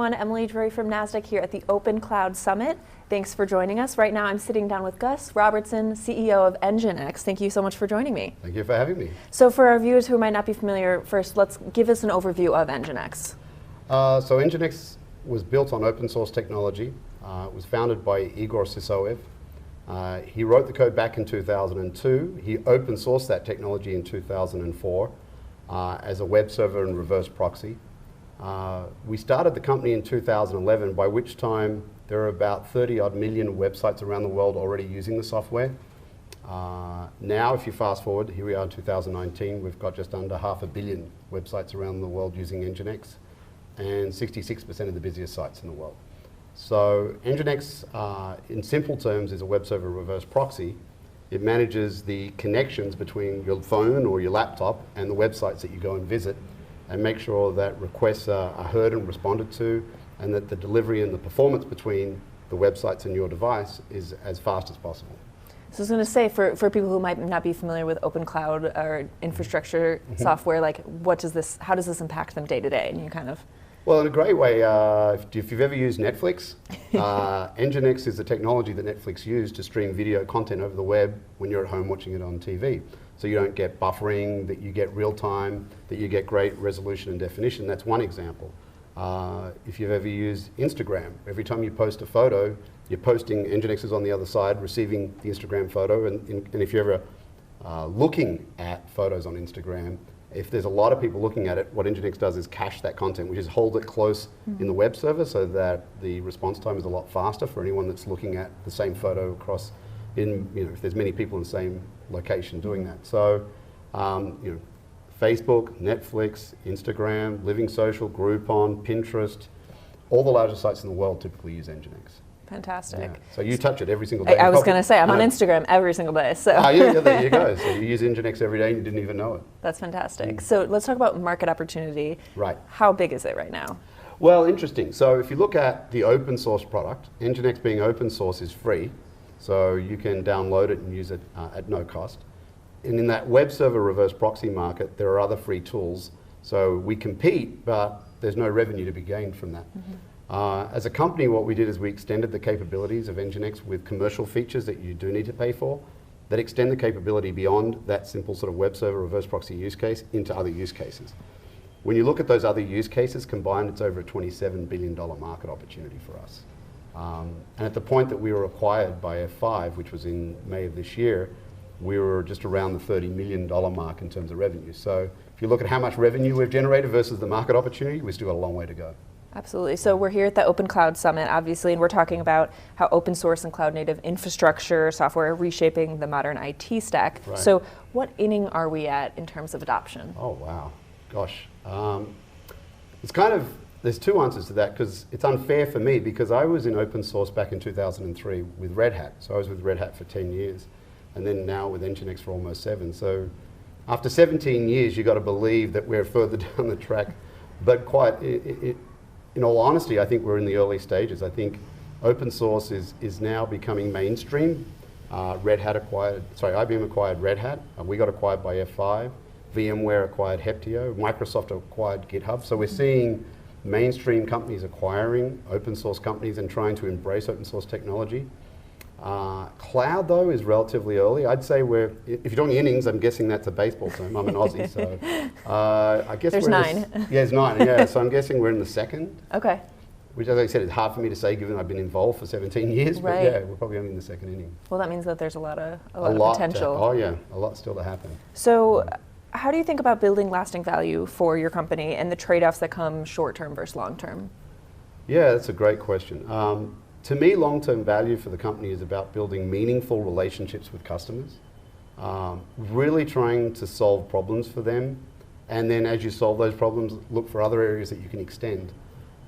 everyone. Emily Drury from NASDAQ here at the Open Cloud Summit. Thanks for joining us. Right now I'm sitting down with Gus Robertson, CEO of NGINX. Thank you so much for joining me. Thank you for having me. So for our viewers who might not be familiar, first let's give us an overview of NGINX. So NGINX was built on open source technology. It was founded by Igor Sisoev. He wrote the code back in 2002. He open sourced that technology in 2004 as a web server and reverse proxy. We started the company in 2011, by which time there are about 30 odd million websites around the world already using the software. Now, if you fast forward, here we are in 2019, we've got just under 500 million websites around the world using NGINX, and 66% of the busiest sites in the world. So NGINX, in simple terms, is a web server reverse proxy. It manages the connections between your phone or your laptop and the websites that you go and visit, and make sure that requests are heard and responded to, and that the delivery and the performance between the websites and your device is as fast as possible. So I was going to say, for people who might not be familiar with open cloud or infrastructure software, like how does this impact them day to day? And you kind of... Well, in a great way, if you've ever used Netflix, NGINX is the technology that Netflix used to stream video content over the web when you're at home watching it on TV. So you don't get buffering, that you get real time, that you get great resolution and definition. That's one example. If you've ever used Instagram, every time you post a photo, you're posting, NGINX is on the other side receiving the Instagram photo, and if you're ever looking at photos on Instagram, if there's a lot of people looking at it, what NGINX does is cache that content, which is hold it close in the web server so that the response time is a lot faster for anyone that's looking at the same photo across if there's many people in the same location doing that. So, Facebook, Netflix, Instagram, Living Social, Groupon, Pinterest, all the largest sites in the world typically use NGINX. Fantastic. Yeah. So you touch it every single day. I was going to say, I'm on Instagram every single day. So. Yeah, there you go. So you use NGINX every day and you didn't even know it. That's fantastic. So let's talk about market opportunity. Right. How big is it right now? Well, interesting. So if you look at the open source product, NGINX being open source is free. So you can download it and use it at no cost. And in that web server reverse proxy market, there are other free tools. So we compete, but there's no revenue to be gained from that. As a company, what we did is we extended the capabilities of NGINX with commercial features that you do need to pay for, that extend the capability beyond that simple sort of web server reverse proxy use case into other use cases. When you look at those other use cases combined, it's over a $27 billion market opportunity for us. And at the point that we were acquired by F5, which was in May of this year, we were just around the $30 million mark in terms of revenue. So if you look at how much revenue we've generated versus the market opportunity, we've still got a long way to go. Absolutely. So we're here at the Open Cloud Summit, obviously, and we're talking about how open source and cloud native infrastructure software are reshaping the modern IT stack. Right. So what inning are we at in terms of adoption? Oh, wow. Gosh. It's kind of, there's two answers to that, because it's unfair for me, because I was in open source back in 2003 with Red Hat. So I was with Red Hat for 10 years, and then now with NGINX for almost 7. So after 17 years, you've got to believe that we're further down the track. But in all honesty, I think we're in the early stages. I think open source is now becoming mainstream. IBM acquired Red Hat. We got acquired by F5. VMware acquired Heptio. Microsoft acquired GitHub. So we're seeing mainstream companies acquiring open source companies and trying to embrace open source technology. Cloud, though, is relatively early. I'd say if you're doing innings, I'm guessing that's a baseball term. I'm an Aussie, so I guess there's 9. There's 9, yeah. So I'm guessing we're in the second. Okay. Which, as I said, is hard for me to say given I've been involved for 17 years. Right. But yeah, we're probably only in the second inning. Well, that means that there's a lot of potential. Oh yeah, a lot still to happen. So how do you think about building lasting value for your company and the trade-offs that come short-term versus long-term? Yeah, that's a great question. To me, long-term value for the company is about building meaningful relationships with customers, really trying to solve problems for them, and then as you solve those problems, look for other areas that you can extend.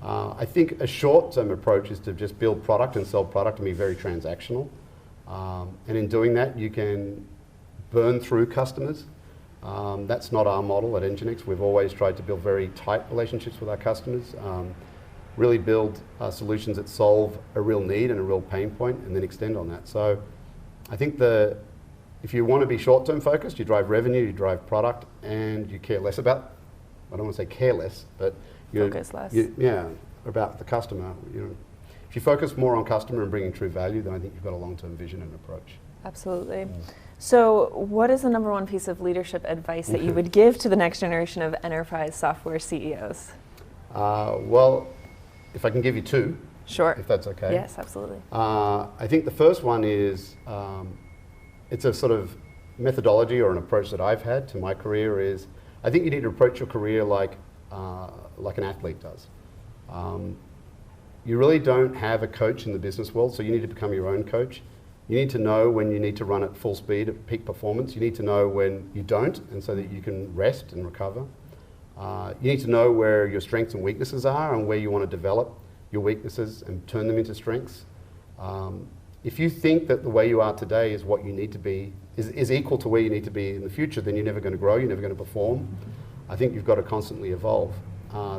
I think a short-term approach is to just build product and sell product and be very transactional. And in doing that, you can burn through customers. That's not our model at NGINX. We've always tried to build very tight relationships with our customers. Really build solutions that solve a real need and a real pain point, and then extend on that. So I think if you want to be short-term focused, you drive revenue, you drive product, and you care less about, I don't want to say care less, but focus less. about the customer, if you focus more on customer and bringing true value, then I think you've got a long-term vision and approach. Absolutely. So what is the number one piece of leadership advice that you would give to the next generation of enterprise software CEOs? Well, if I can give you two. Sure. If that's okay. Yes, absolutely. I think the first one is, it's a sort of methodology or an approach that I've had to my career is, I think you need to approach your career like an athlete does. You really don't have a coach in the business world, so you need to become your own coach. You need to know when you need to run at full speed at peak performance. You need to know when you don't, and so that you can rest and recover. You need to know where your strengths and weaknesses are and where you want to develop your weaknesses and turn them into strengths. If you think that the way you are today is what you need to be, is equal to where you need to be in the future, then you're never going to grow, you're never going to perform. I think you've got to constantly evolve.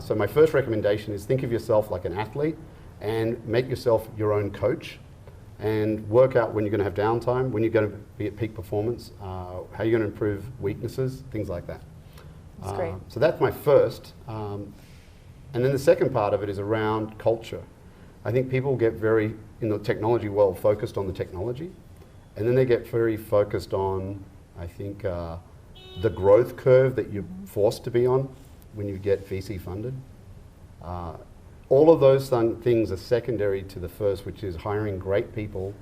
So my first recommendation is think of yourself like an athlete and make yourself your own coach and work out when you're going to have downtime, when you're going to be at peak performance, how you're going to improve weaknesses, things like that. That's great. So that's my first. And then the second part of it is around culture. I think people get very, in the technology world, focused on the technology, and then they get very focused on, I think, the growth curve that you're forced to be on when you get VC funded. All of those things are secondary to the first, which is hiring great people,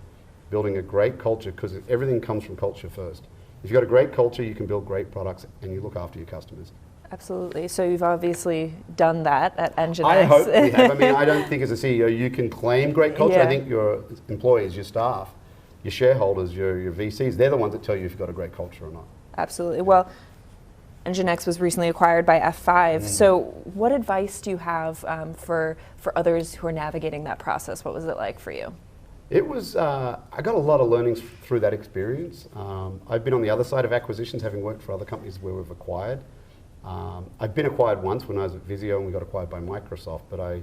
building a great culture, because everything comes from culture first. If you've got a great culture, you can build great products and you look after your customers. Absolutely. So you've obviously done that at NGINX. I hope we have. I mean, I don't think as a CEO you can claim great culture. Yeah. I think your employees, your staff, your shareholders, your VCs, they're the ones that tell you if you've got a great culture or not. Absolutely. Well, NGINX was recently acquired by F5. So what advice do you have for others who are navigating that process? What was it like for you? It was, I got a lot of learnings through that experience. I've been on the other side of acquisitions, having worked for other companies where we've acquired. I've been acquired once when I was at Visio and we got acquired by Microsoft, but I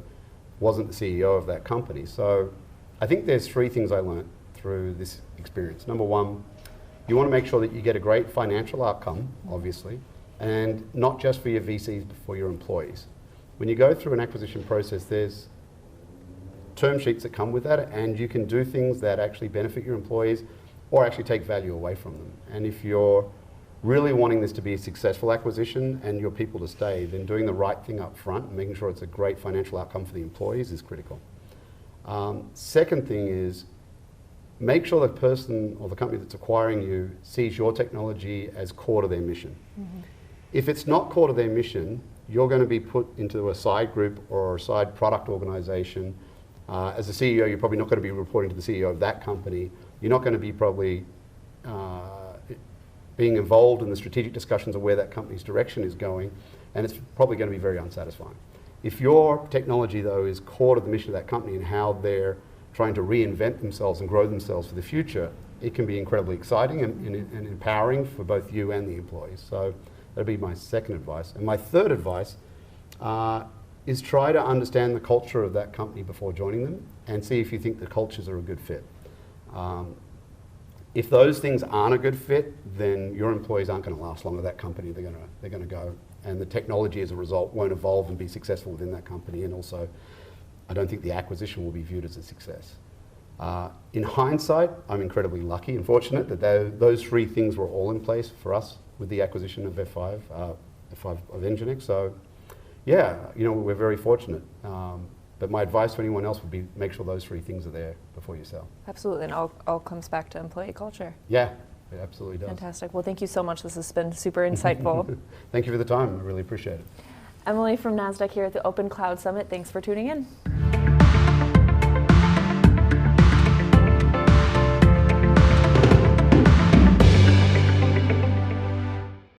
wasn't the CEO of that company. So I think there's three things I learned through this experience. Number one, you want to make sure that you get a great financial outcome, obviously, and not just for your VCs, but for your employees. When you go through an acquisition process, there's term sheets that come with that, and you can do things that actually benefit your employees or actually take value away from them. And if you're really wanting this to be a successful acquisition and your people to stay, then doing the right thing up front and making sure it's a great financial outcome for the employees is critical. Second thing is, make sure the person or the company that's acquiring you sees your technology as core to their mission. If it's not core to their mission, you're going to be put into a side group or a side product organization. As a CEO, you're probably not going to be reporting to the CEO of that company. You're not going to be probably being involved in the strategic discussions of where that company's direction is going, and it's probably going to be very unsatisfying. If your technology, though, is core to the mission of that company and how they're trying to reinvent themselves and grow themselves for the future, it can be incredibly exciting and empowering for both you and the employees. So that'd be my second advice. And my third advice is try to understand the culture of that company before joining them and see if you think the cultures are a good fit. If those things aren't a good fit, then your employees aren't going to last long at that company. They're going to go, and the technology as a result won't evolve and be successful within that company. And also, I don't think the acquisition will be viewed as a success. In hindsight, I'm incredibly lucky and fortunate that those three things were all in place for us with the acquisition of F5 of NGINX. So, yeah, we're very fortunate. But my advice to anyone else would be make sure those three things are there before you sell. Absolutely, and all comes back to employee culture. Yeah, it absolutely does. Fantastic. Well, thank you so much. This has been super insightful. Thank you for the time. I really appreciate it. Emily from NASDAQ here at the Open Cloud Summit. Thanks for tuning in.